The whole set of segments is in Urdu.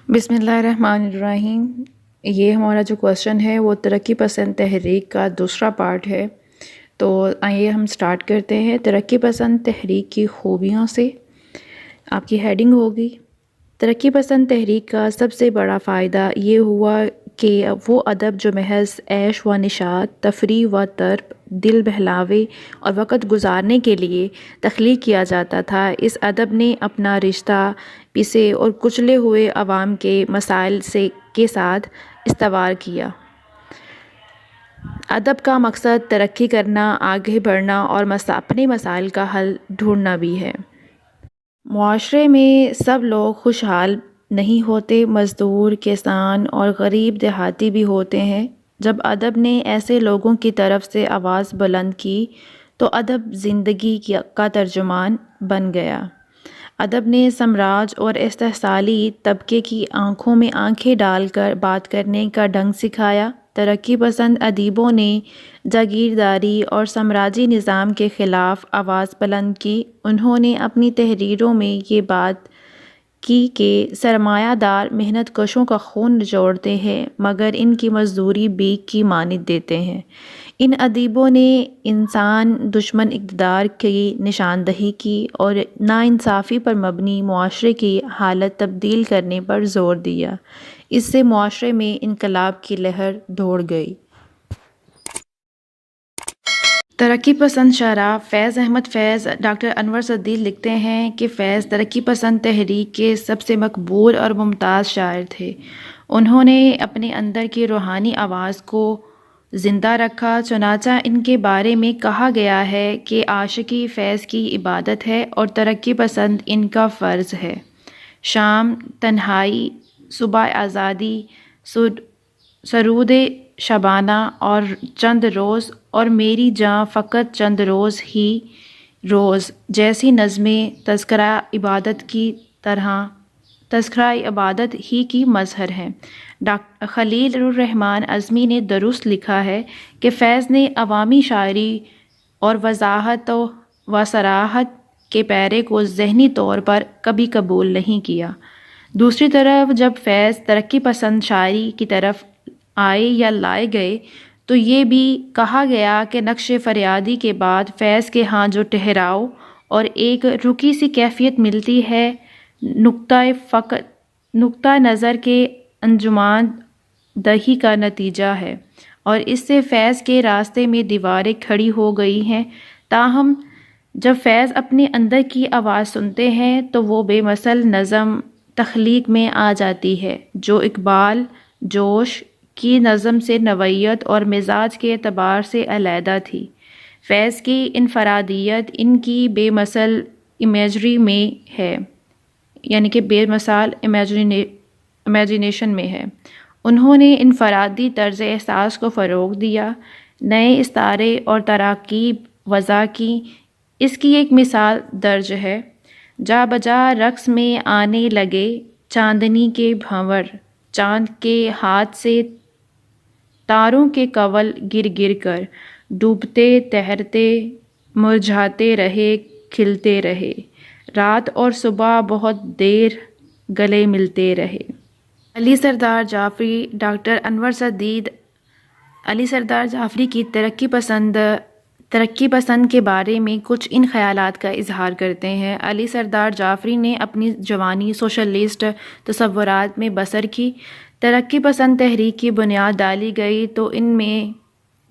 بسم اللہ الرحمن الرحیم۔ یہ ہمارا جو کویشچن ہے وہ ترقی پسند تحریک کا دوسرا پارٹ ہے۔ تو آئیے ہم سٹارٹ کرتے ہیں ترقی پسند تحریک کی خوبیوں سے۔ آپ کی ہیڈنگ ہوگی ترقی پسند تحریک کا سب سے بڑا فائدہ یہ ہوا کہ وہ ادب جو محض عیش و نشاط، تفریح و طرب، دل بہلاوے اور وقت گزارنے کے لیے تخلیق کیا جاتا تھا، اس ادب نے اپنا رشتہ پسے اور کچلے ہوئے عوام کے مسائل کے ساتھ استوار کیا۔ ادب کا مقصد ترقی کرنا، آگے بڑھنا اور اپنے مسائل کا حل ڈھونڈنا بھی ہے۔ معاشرے میں سب لوگ خوشحال نہیں ہوتے، مزدور، کسان اور غریب دیہاتی بھی ہوتے ہیں۔ جب ادب نے ایسے لوگوں کی طرف سے آواز بلند کی تو ادب زندگی کا ترجمان بن گیا۔ ادب نے سمراج اور استحصالی طبقے کی آنکھوں میں آنکھیں ڈال کر بات کرنے کا ڈھنگ سکھایا۔ ترقی پسند ادیبوں نے جاگیرداری اور سامراجی نظام کے خلاف آواز بلند کی۔ انہوں نے اپنی تحریروں میں یہ بات کی کہ سرمایہ دار محنت کشوں کا خون نچوڑتے ہیں مگر ان کی مزدوری بھیک کی مانند دیتے ہیں۔ ان ادیبوں نے انسان دشمن اقتدار کی نشاندہی کی اور ناانصافی پر مبنی معاشرے کی حالت تبدیل کرنے پر زور دیا۔ اس سے معاشرے میں انقلاب کی لہر دوڑ گئی۔ ترقی پسند شاعر فیض احمد فیض ڈاکٹر انور صدیق لکھتے ہیں کہ فیض ترقی پسند تحریک کے سب سے مقبول اور ممتاز شاعر تھے۔ انہوں نے اپنے اندر کی روحانی آواز کو زندہ رکھا، چنانچہ ان کے بارے میں کہا گیا ہے کہ عاشقی فیض کی عبادت ہے اور ترقی پسند ان کا فرض ہے۔ شام، تنہائی، صبح آزادی، سرود شبانہ اور چند روز اور میری جاں فقط چند روز ہی روز جیسی نظمیں تذکرہ عبادت ہی کی مظہر ہیں۔ خلیل الرحمن ازمی نے درست لکھا ہے کہ فیض نے عوامی شاعری اور وضاحت و صراحت کے پیرے کو ذہنی طور پر کبھی قبول نہیں کیا۔ دوسری طرف جب فیض ترقی پسند شاعری کی طرف آئے یا لائے گئے تو یہ بھی کہا گیا کہ نقش فریادی کے بعد فیض کے ہاں جو ٹھہراؤ اور ایک رکی سی کیفیت ملتی ہے، نقطہ نظر کے انجمن دہی کا نتیجہ ہے، اور اس سے فیض کے راستے میں دیواریں کھڑی ہو گئی ہیں۔ تاہم جب فیض اپنے اندر کی آواز سنتے ہیں تو وہ بے مثل نظم تخلیق میں آ جاتی ہے جو اقبال، جوش کی نظم سے نوعیت اور مزاج کے اعتبار سے علیحدہ تھی۔ فیض کی انفرادیت ان کی بے مثل امیجری میں ہے، یعنی کہ بے مثال امیجینیشن میں ہے۔ انہوں نے انفرادی طرز احساس کو فروغ دیا، نئے استعارے اور تراکیب وضع کی۔ اس کی ایک مثال درج ہے: جا بجا رقص میں آنے لگے چاندنی کے بھنور، چاند کے ہاتھ سے تاروں کے کنول گر گر کر، ڈوبتے تیرتے مرجھاتے رہے کھلتے رہے، رات اور صبح بہت دیر گلے ملتے رہے۔ علی سردار جعفری ڈاکٹر انور صدیق علی سردار جعفری کی ترقی پسند کے بارے میں کچھ ان خیالات کا اظہار کرتے ہیں۔ علی سردار جعفری نے اپنی جوانی سوشلسٹ تصورات میں بسر کی۔ ترقی پسند تحریک کی بنیاد ڈالی گئی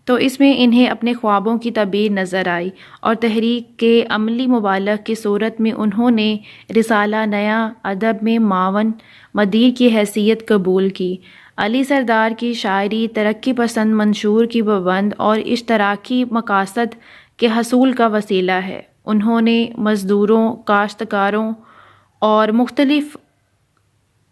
تو اس میں انہیں اپنے خوابوں کی تعبیر نظر آئی، اور تحریک کے عملی مبالغ کی صورت میں انہوں نے رسالہ نیا ادب میں معاون مدیر کی حیثیت قبول کی۔ علی سردار کی شاعری ترقی پسند منشور کی پابند اور اشتراکی مقاصد کے حصول کا وسیلہ ہے۔ انہوں نے مزدوروں، کاشتکاروں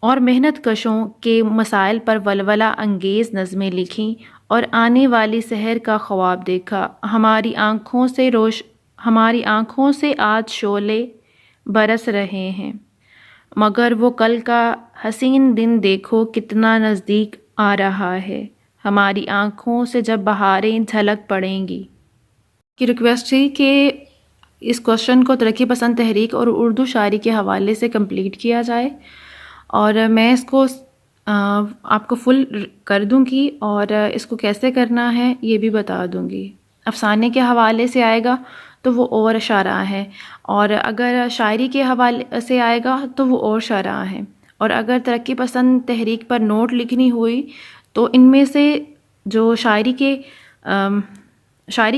اور محنت کشوں کے مسائل پر ولولہ انگیز نظمیں لکھیں اور آنے والی سحر کا خواب دیکھا۔ ہماری آنکھوں سے آج شعلے برس رہے ہیں، مگر وہ کل کا حسین دن دیکھو کتنا نزدیک آ رہا ہے، ہماری آنکھوں سے جب بہاریں جھلک پڑیں گی۔ کی ریکویسٹ تھی کہ اس کوشچن کو ترقی پسند تحریک اور اردو شاعری کے حوالے سے کمپلیٹ کیا جائے، اور میں اس کو آپ کو فل کر دوں گی اور اس کو کیسے کرنا ہے یہ بھی بتا دوں گی۔ افسانے کے حوالے سے آئے گا تو وہ اور شرح ہے، اور اگر شاعری کے حوالے سے آئے گا تو وہ اور شرح ہے، اور اگر ترقی پسند تحریک پر نوٹ لکھنی ہوئی تو ان میں سے جو شاعری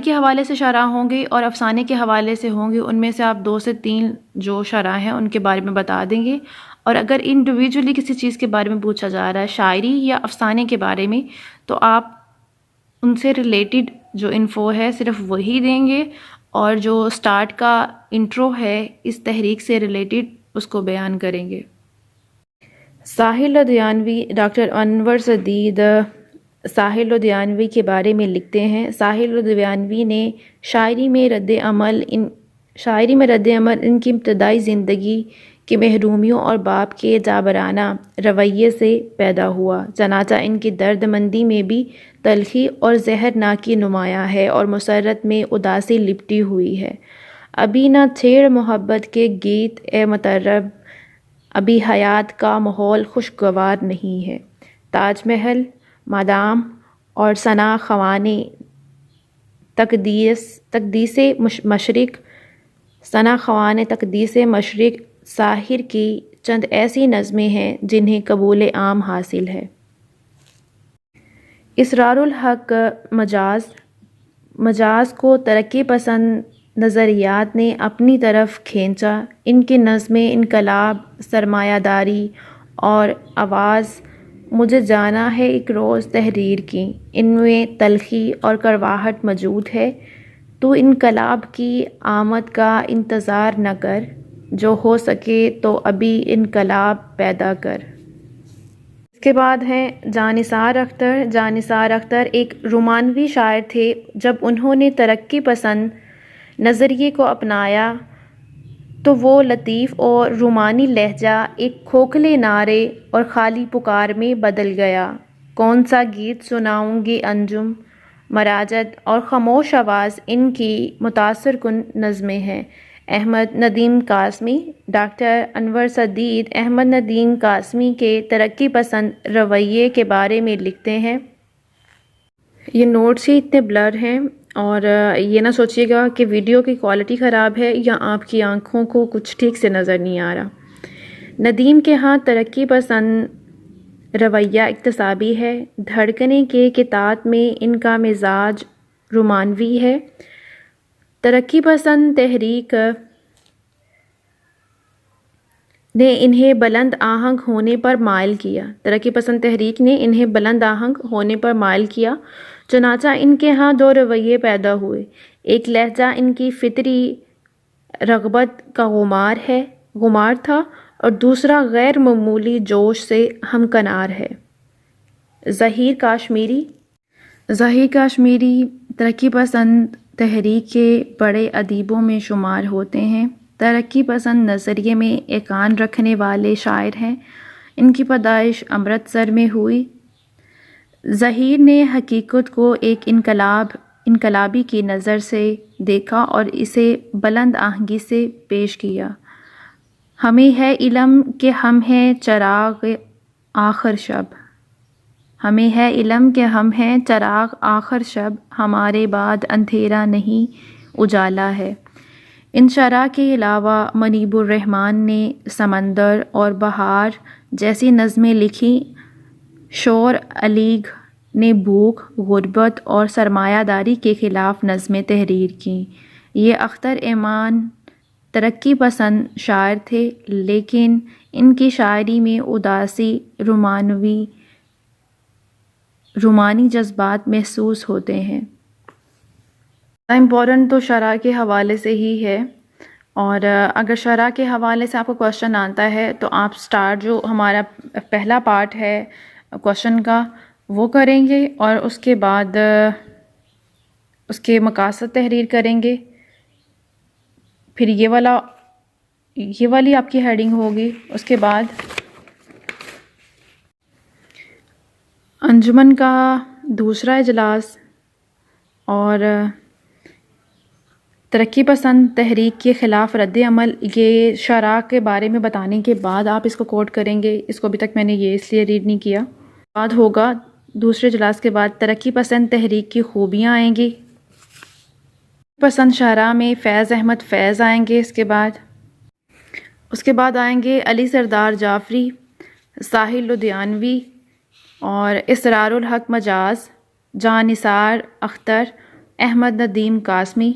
کے حوالے سے شرح ہوں گے اور افسانے کے حوالے سے ہوں گے، ان میں سے آپ 2 سے 3 جو شرح ہیں ان کے بارے میں بتا دیں گے۔ اور اگر انڈیویجولی کسی چیز کے بارے میں پوچھا جا رہا ہے شاعری یا افسانے کے بارے میں، تو آپ ان سے ریلیٹڈ جو انفو ہے صرف وہی دیں گے، اور جو سٹارٹ کا انٹرو ہے اس تحریک سے ریلیٹڈ اس کو بیان کریں گے۔ ساحل لدھیانوی، ڈاکٹر انور سدید ساحل لدھیانوی کے بارے میں لکھتے ہیں، ساحل لدھیانوی نے شاعری میں رد عمل ان کی ابتدائی زندگی کی محرومیوں اور باپ کے جابرانہ رویے سے پیدا ہوا، چنانچہ ان کی درد مندی میں بھی تلخی اور زہرناکی نمایاں ہے اور مسرت میں اداسی لپٹی ہوئی ہے۔ ابھی نہ چھیڑ محبت کے گیت اے مطرب، ابھی حیات کا ماحول خوشگوار نہیں ہے۔ تاج محل، مادام اور ثنا خوانِ تقدیس مشرق، ثنا خوانِ تقدیس مشرق ساحر کی چند ایسی نظمیں ہیں جنہیں قبول عام حاصل ہے۔ اسرار الحق مجاز کو ترقی پسند نظریات نے اپنی طرف کھینچا۔ ان کی نظمیں انقلاب، سرمایہ داری اور آواز مجھے جانا ہے ایک روز تحریر کی، ان میں تلخی اور کڑواہٹ موجود ہے۔ تو انقلاب کی آمد کا انتظار نہ کر، جو ہو سکے تو ابھی انقلاب پیدا کر۔ اس کے بعد ہیں جاں نثار اختر ایک رومانوی شاعر تھے۔ جب انہوں نے ترقی پسند نظریے کو اپنایا تو وہ لطیف اور رومانی لہجہ ایک کھوکھلے نعرے اور خالی پکار میں بدل گیا۔ کون سا گیت سناؤں گی انجم، مراجت اور خاموش آواز ان کی متاثر کن نظمیں ہیں۔ احمد ندیم قاسمی، ڈاکٹر انور سدید احمد ندیم قاسمی کے ترقی پسند رویے کے بارے میں لکھتے ہیں۔ یہ نوٹس ہی اتنے بلر ہیں، اور یہ نہ سوچیے گا کہ ویڈیو کی کوالٹی خراب ہے یا آپ کی آنکھوں کو کچھ ٹھیک سے نظر نہیں آ رہا۔ ندیم کے ہاں ترقی پسند رویہ اکتسابی ہے، دھڑکنے کے قطعات میں ان کا مزاج رومانوی ہے۔ ترقی پسند تحریک نے انہیں بلند آہنگ ہونے پر مائل کیا، چنانچہ ان کے ہاں 2 رویے پیدا ہوئے، ایک لہجہ ان کی فطری رغبت کا غمار تھا اور دوسرا غیر معمولی جوش سے ہمکنار ہے۔ ظہیر کاشمیری ترقی پسند تحریک کے بڑے ادیبوں میں شمار ہوتے ہیں۔ ترقی پسند نظریے میں ایقان رکھنے والے شاعر ہیں۔ ان کی پیدائش امرتسر میں ہوئی۔ ظہیر نے حقیقت کو ایک انقلابی کی نظر سے دیکھا اور اسے بلند آہنگی سے پیش کیا۔ ہمیں ہے علم کہ ہم ہیں چراغ آخر شب، ہمارے بعد اندھیرا نہیں اجالا ہے۔ ان شرح کے علاوہ منیب الرحمن نے سمندر اور بہار جیسی نظمیں لکھیں۔ شور علیگھ نے بھوک، غربت اور سرمایہ داری کے خلاف نظمیں تحریر کیں۔ یہ اختر ایمان ترقی پسند شاعر تھے، لیکن ان کی شاعری میں اداسی، رومانی جذبات محسوس ہوتے ہیں۔ امپورٹنٹ تو شرح کے حوالے سے ہی ہے، اور اگر شرح کے حوالے سے آپ کو کوشچن آتا ہے تو آپ سٹارٹ جو ہمارا پہلا پارٹ ہے کوشچن کا وہ کریں گے، اور اس کے بعد اس کے مقاصد تحریر کریں گے، پھر یہ والی آپ کی ہیڈنگ ہوگی، اس کے بعد انجمن کا دوسرا اجلاس، اور ترقی پسند تحریک کے خلاف رد عمل، یہ شعراء کے بارے میں بتانے کے بعد آپ اس کو کوٹ کریں گے. اس کو ابھی تک میں نے یہ اس لیے ریڈ نہیں کیا. بعد ہوگا دوسرے اجلاس کے بعد ترقی پسند تحریک کی خوبیاں آئیں گی. پسند شعراء میں فیض احمد فیض آئیں گے. اس کے بعد آئیں گے علی سردار جعفری، ساحل لدھیانوی اور اسرار الحق مجاز، جان نثار اختر، احمد ندیم قاسمی.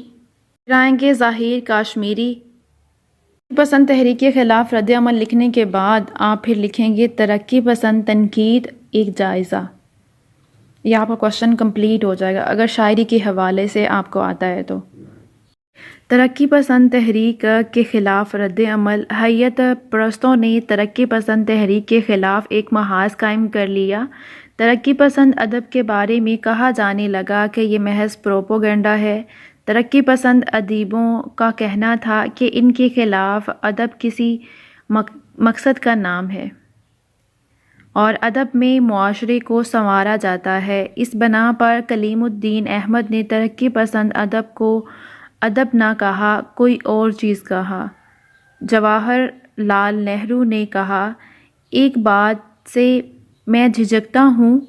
پھر آئیں گے ظاہر کاشمیری. پسند تحریک کے خلاف رد عمل لکھنے کے بعد آپ پھر لکھیں گے ترقی پسند تنقید ایک جائزہ. یہ آپ کا کوشچن کمپلیٹ ہو جائے گا اگر شاعری کے حوالے سے آپ کو آتا ہے تو. ترقی پسند تحریک کے خلاف رد عمل. حیت پرستوں نے ترقی پسند تحریک کے خلاف ایک محاذ قائم کر لیا. ترقی پسند ادب کے بارے میں کہا جانے لگا کہ یہ محض پروپیگنڈا ہے. ترقی پسند ادیبوں کا کہنا تھا کہ ان کے خلاف ادب کسی مقصد کا نام ہے اور ادب میں معاشرے کو سنوارا جاتا ہے. اس بنا پر کلیم الدین احمد نے ترقی پسند ادب کو ادب نہ کہا، کوئی اور چیز کہا. جواہر لال نہرو نے کہا، ایک بات سے میں جھجکتا ہوں،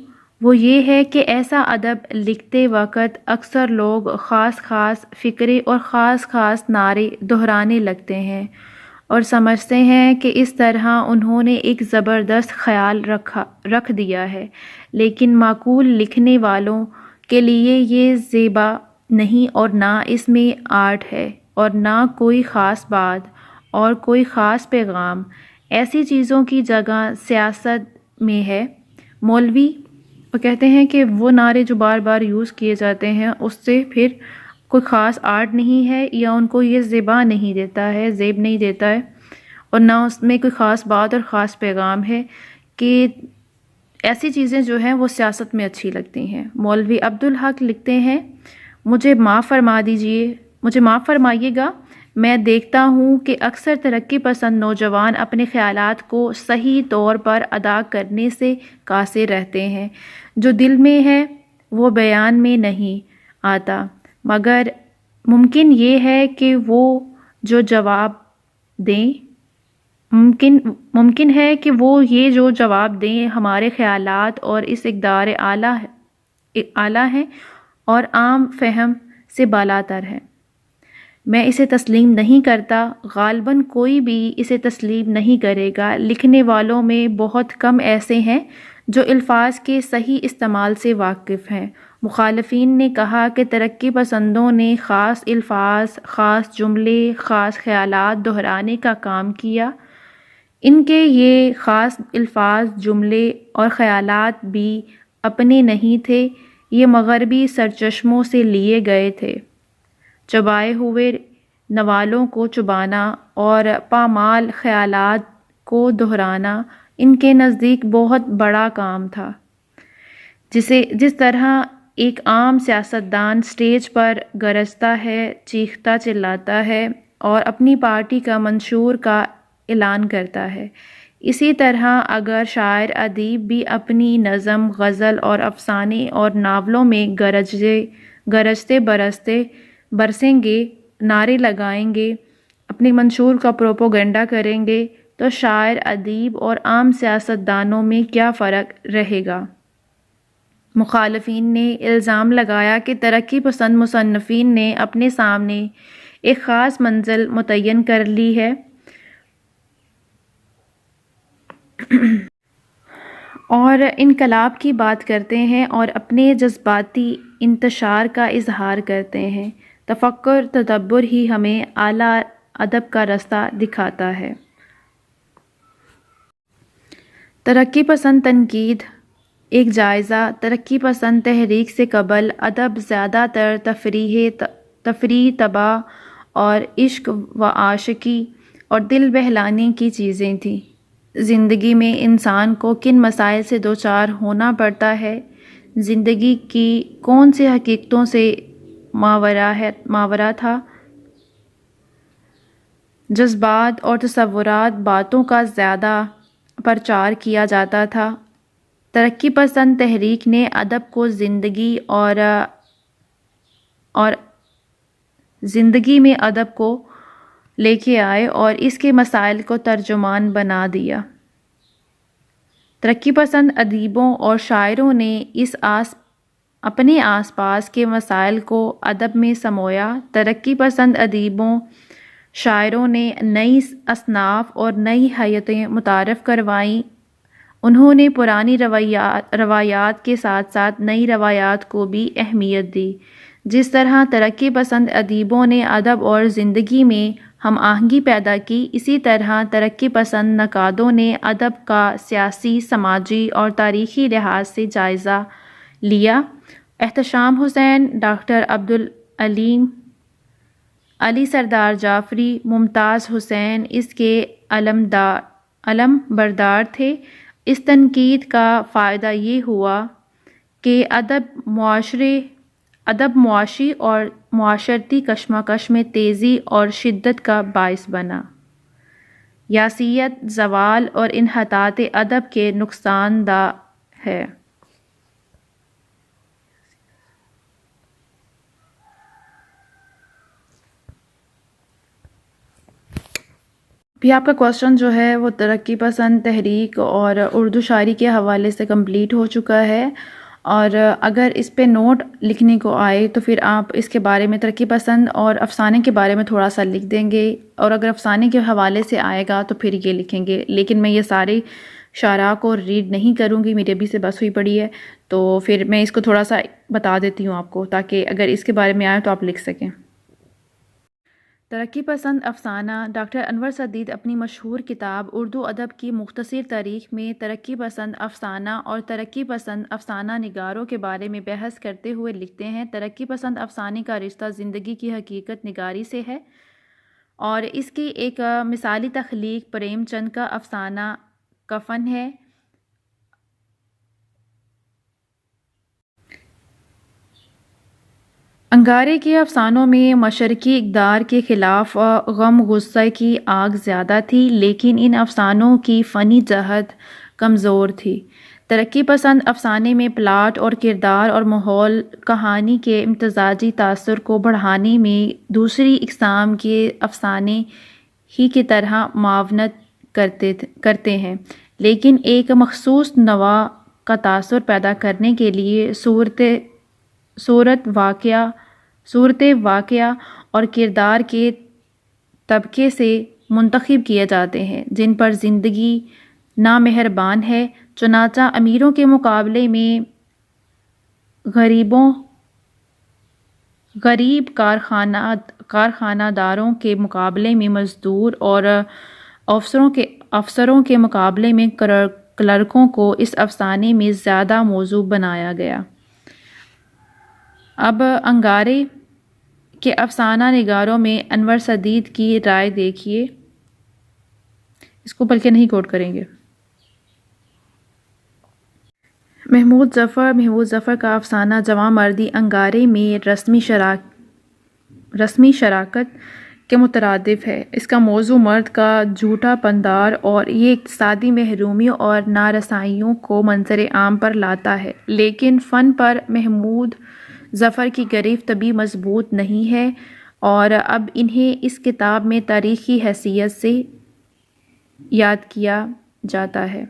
وہ یہ ہے کہ ایسا ادب لکھتے وقت اکثر لوگ خاص خاص فقرے اور خاص خاص نعرے دہرانے لگتے ہیں اور سمجھتے ہیں کہ اس طرح انہوں نے ایک زبردست خیال رکھ دیا ہے، لیکن معقول لکھنے والوں کے لیے یہ زیبا نہیں اور نہ اس میں آرٹ ہے اور نہ کوئی خاص بات اور کوئی خاص پیغام. ایسی چیزوں کی جگہ سیاست میں ہے. مولوی وہ کہتے ہیں کہ وہ نعرے جو بار بار یوز کیے جاتے ہیں اس سے پھر کوئی خاص آرٹ نہیں ہے یا ان کو یہ زیبا نہیں دیتا ہے، زیب نہیں دیتا ہے اور نہ اس میں کوئی خاص بات اور خاص پیغام ہے کہ ایسی چیزیں جو ہیں وہ سیاست میں اچھی لگتی ہیں. مولوی عبدالحق لکھتے ہیں، مجھے معاف فرمائیے گا، میں دیکھتا ہوں کہ اکثر ترقی پسند نوجوان اپنے خیالات کو صحیح طور پر ادا کرنے سے قاصر رہتے ہیں. جو دل میں ہے وہ بیان میں نہیں آتا، مگر ممکن یہ ہے کہ وہ جو جواب دیں ممکن ہے کہ وہ یہ جو جواب دیں ہمارے خیالات اور اس اقدار اعلیٰ ہیں اور عام فہم سے بالاتر ہے. میں اسے تسلیم نہیں کرتا، غالباً کوئی بھی اسے تسلیم نہیں کرے گا. لکھنے والوں میں بہت کم ایسے ہیں جو الفاظ کے صحیح استعمال سے واقف ہیں. مخالفین نے کہا کہ ترقی پسندوں نے خاص الفاظ، خاص جملے، خاص خیالات دہرانے کا کام کیا. ان کے یہ خاص الفاظ، جملے اور خیالات بھی اپنے نہیں تھے، یہ مغربی سرچشموں سے لیے گئے تھے. چبائے ہوئے نوالوں کو چبانا اور پامال خیالات کو دہرانا ان کے نزدیک بہت بڑا کام تھا. جس طرح ایک عام سیاستدان سٹیج پر گرجتا ہے، چیختا چلاتا ہے اور اپنی پارٹی کا منشور کا اعلان کرتا ہے، اسی طرح اگر شاعر ادیب بھی اپنی نظم، غزل اور افسانے اور ناولوں میں گرجتے برسیں گے، نعرے لگائیں گے، اپنے منشور کا پروپیگنڈا کریں گے، تو شاعر ادیب اور عام سیاستدانوں میں کیا فرق رہے گا؟ مخالفین نے الزام لگایا کہ ترقی پسند مصنفین نے اپنے سامنے ایک خاص منزل متعین کر لی ہے اور انقلاب کی بات کرتے ہیں اور اپنے جذباتی انتشار کا اظہار کرتے ہیں. تفکر، تدبر ہی ہمیں اعلیٰ ادب کا راستہ دکھاتا ہے. ترقی پسند تنقید ایک جائزہ. ترقی پسند تحریک سے قبل ادب زیادہ تر تفریح، طبع اور عشق و عاشقی اور دل بہلانے کی چیزیں تھیں. زندگی میں انسان کو کن مسائل سے دوچار ہونا پڑتا ہے، زندگی کی کون سی حقیقتوں سے ماورا تھا، جذبات اور تصورات باتوں کا زیادہ پرچار کیا جاتا تھا. ترقی پسند تحریک نے ادب کو زندگی اور زندگی میں ادب کو لے کے آئے اور اس کے مسائل کو ترجمان بنا دیا۔ ترقی پسند ادیبوں اور شاعروں نے اپنے آس پاس کے مسائل کو ادب میں سمویا۔ ترقی پسند ادیبوں شاعروں نے نئی اصناف اور نئی حیتیں متعارف کروائیں۔ انہوں نے پرانی روایات کے ساتھ ساتھ نئی روایات کو بھی اہمیت دی۔ جس طرح ترقی پسند ادیبوں نے ادب اور زندگی میں ہم آہنگی پیدا کی، اسی طرح ترقی پسند نقادوں نے ادب کا سیاسی، سماجی اور تاریخی لحاظ سے جائزہ لیا۔ احتشام حسین، ڈاکٹر عبدالعلیم، علی سردار جعفری، ممتاز حسین اس کے علم بردار تھے۔ اس تنقید کا فائدہ یہ ہوا کہ ادب معاشی اور معاشرتی کشمکش میں تیزی اور شدت کا باعث بنا۔ یاسیت، زوال اور انحطاط ادب کے نقصان دہ ہے۔ بھی آپ کا کوشچن جو ہے وہ ترقی پسند تحریک اور اردو شاعری کے حوالے سے کمپلیٹ ہو چکا ہے، اور اگر اس پہ نوٹ لکھنے کو آئے تو پھر آپ اس کے بارے میں ترقی پسند اور افسانے کے بارے میں تھوڑا سا لکھ دیں گے، اور اگر افسانے کے حوالے سے آئے گا تو پھر یہ لکھیں گے۔ لیکن میں یہ سارے شعراء کو ریڈ نہیں کروں گی، میری ابھی سے بس ہوئی پڑی ہے، تو پھر میں اس کو تھوڑا سا بتا دیتی ہوں آپ کو، تاکہ اگر اس کے بارے میں آئے تو آپ لکھ سکیں۔ ترقی پسند افسانہ۔ ڈاکٹر انور سدید اپنی مشہور کتاب اردو ادب کی مختصر تاریخ میں ترقی پسند افسانہ اور ترقی پسند افسانہ نگاروں کے بارے میں بحث کرتے ہوئے لکھتے ہیں، ترقی پسند افسانے کا رشتہ زندگی کی حقیقت نگاری سے ہے، اور اس کی ایک مثالی تخلیق پریم چند کا افسانہ کفن ہے۔ انگارے کے افسانوں میں مشرقی اقدار کے خلاف غم غصہ کی آگ زیادہ تھی، لیکن ان افسانوں کی فنی جہت کمزور تھی۔ ترقی پسند افسانے میں پلاٹ اور کردار اور ماحول کہانی کے امتزاجی تاثر کو بڑھانے میں دوسری اقسام کے افسانے ہی کی طرح معاونت کرتے ہیں، لیکن ایک مخصوص نوع کا تاثر پیدا کرنے کے لیے صورت واقعہ اور کردار کے طبقے سے منتخب کیے جاتے ہیں جن پر زندگی نامہربان ہے۔ چنانچہ امیروں کے مقابلے میں غریب کارخانہ داروں کے مقابلے میں مزدور اور افسروں کے مقابلے میں کلرکوں کو اس افسانے میں زیادہ موضوع بنایا گیا۔ اب انگارے کے افسانہ نگاروں میں انور سدید کی رائے دیکھیے، اس کو بلکہ نہیں کوٹ کریں گے۔ محمود ظفر کا افسانہ جواں مردی انگارے میں رسمی شراکت کے مترادف ہے۔ اس کا موضوع مرد کا جھوٹا پندار اور یہ اقتصادی محرومیوں اور نارسائیوں کو منظر عام پر لاتا ہے، لیکن فن پر محمود ظفر کی گرفت بھی مضبوط نہیں ہے، اور اب انہیں اس کتاب میں تاریخی حیثیت سے یاد کیا جاتا ہے۔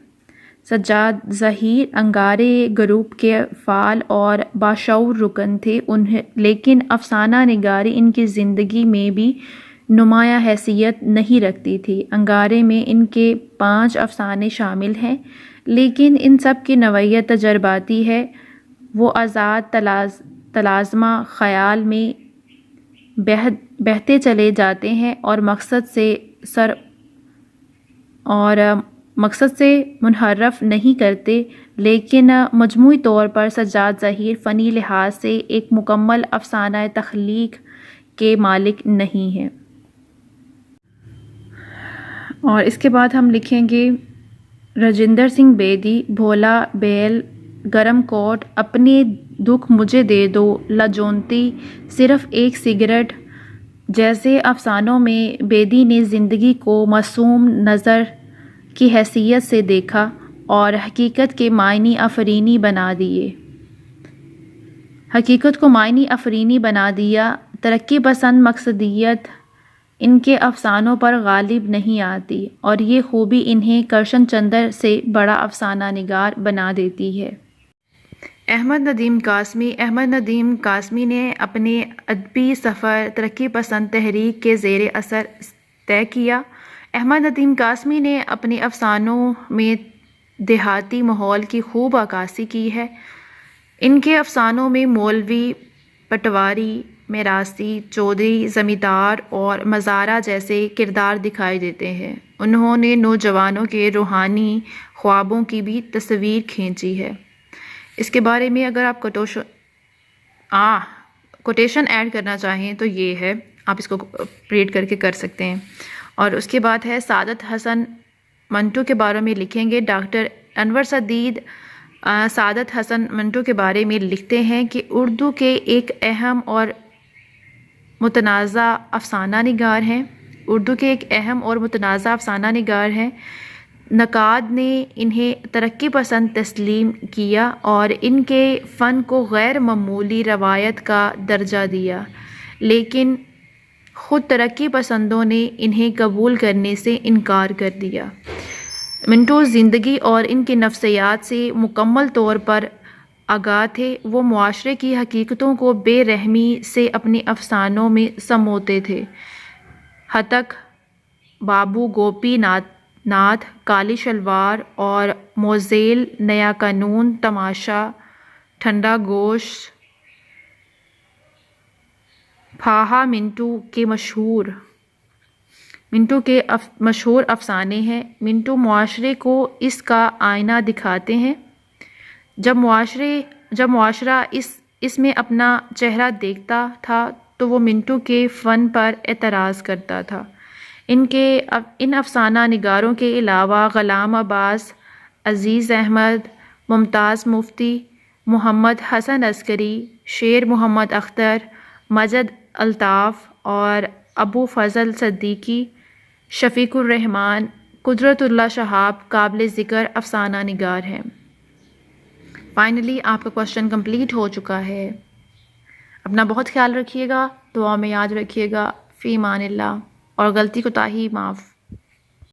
سجاد ظہیر انگارے گروپ کے فعال اور باشعور رکن تھے، لیکن افسانہ نگاری ان کی زندگی میں بھی نمایاں حیثیت نہیں رکھتی تھی۔ انگارے میں ان کے 5 افسانے شامل ہیں، لیکن ان سب کی نوعیت تجرباتی ہے۔ وہ آزاد تلازمہ خیال میں بہتے چلے جاتے ہیں اور مقصد سے منحرف نہیں کرتے، لیکن مجموعی طور پر سجاد ظہیر فنی لحاظ سے ایک مکمل افسانہ تخلیق کے مالک نہیں ہیں۔ اور اس کے بعد ہم لکھیں گے راجندر سنگھ بیدی، بھولا بیل گرم کوٹ، اپنے دکھ مجھے دے دو، لاجونتی، صرف ایک سگریٹ جیسے افسانوں میں بیدی نے زندگی کو معصوم نظر کی حیثیت سے دیکھا اور حقیقت کو معنی آفرینی بنا دیا۔ ترقی پسند مقصدیت ان کے افسانوں پر غالب نہیں آتی اور یہ خوبی انہیں کرشن چندر سے بڑا افسانہ نگار بنا دیتی ہے۔ احمد ندیم قاسمی نے اپنے ادبی سفر ترقی پسند تحریک کے زیر اثر طے کیا۔ احمد ندیم قاسمی نے اپنے افسانوں میں دیہاتی ماحول کی خوب عکاسی کی ہے۔ ان کے افسانوں میں مولوی، پٹواری، میراثی، چودھری، زمیندار اور مزارع جیسے کردار دکھائی دیتے ہیں۔ انہوں نے نوجوانوں کے روحانی خوابوں کی بھی تصویر کھینچی ہے۔ اس کے بارے میں اگر آپ کوٹیشن ایڈ کرنا چاہیں تو یہ ہے، آپ اس کو ریڈ کر کے کر سکتے ہیں۔ اور اس کے بعد ہے سعادت حسن منٹو کے بارے میں لکھیں گے۔ ڈاکٹر انور سدید سعادت حسن منٹو کے بارے میں لکھتے ہیں کہ اردو کے ایک اہم اور متنازع افسانہ نگار ہیں۔ نقاد نے انہیں ترقی پسند تسلیم کیا اور ان کے فن کو غیر معمولی روایت کا درجہ دیا، لیکن خود ترقی پسندوں نے انہیں قبول کرنے سے انکار کر دیا۔ منٹو زندگی اور ان کی نفسیات سے مکمل طور پر آگاہ تھے۔ وہ معاشرے کی حقیقتوں کو بے رحمی سے اپنے افسانوں میں سموتے تھے۔ ہتک، بابو گوپی ناتھ، کالی شلوار اور موزیل، نیا قانون، تماشا، ٹھنڈا گوشت، پھاہا منٹو کے مشہور افسانے ہیں۔ منٹو معاشرے کو اس کا آئینہ دکھاتے ہیں۔ جب معاشرہ اس میں اپنا چہرہ دیکھتا تھا تو وہ منٹو کے فن پر اعتراض کرتا تھا۔ ان افسانہ نگاروں کے علاوہ غلام عباس، عزیز احمد، ممتاز مفتی، محمد حسن عسکری، شیر محمد اختر، مجد الطاف اور ابو فضل صدیقی، شفیق الرحمن، قدرت اللہ شہاب قابل ذکر افسانہ نگار ہیں۔ فائنلی آپ کا کوشچن کمپلیٹ ہو چکا ہے۔ اپنا بہت خیال رکھیے گا، دعا میں یاد رکھیے گا۔ فی امان اللہ، اور غلطی کوتاہی معاف۔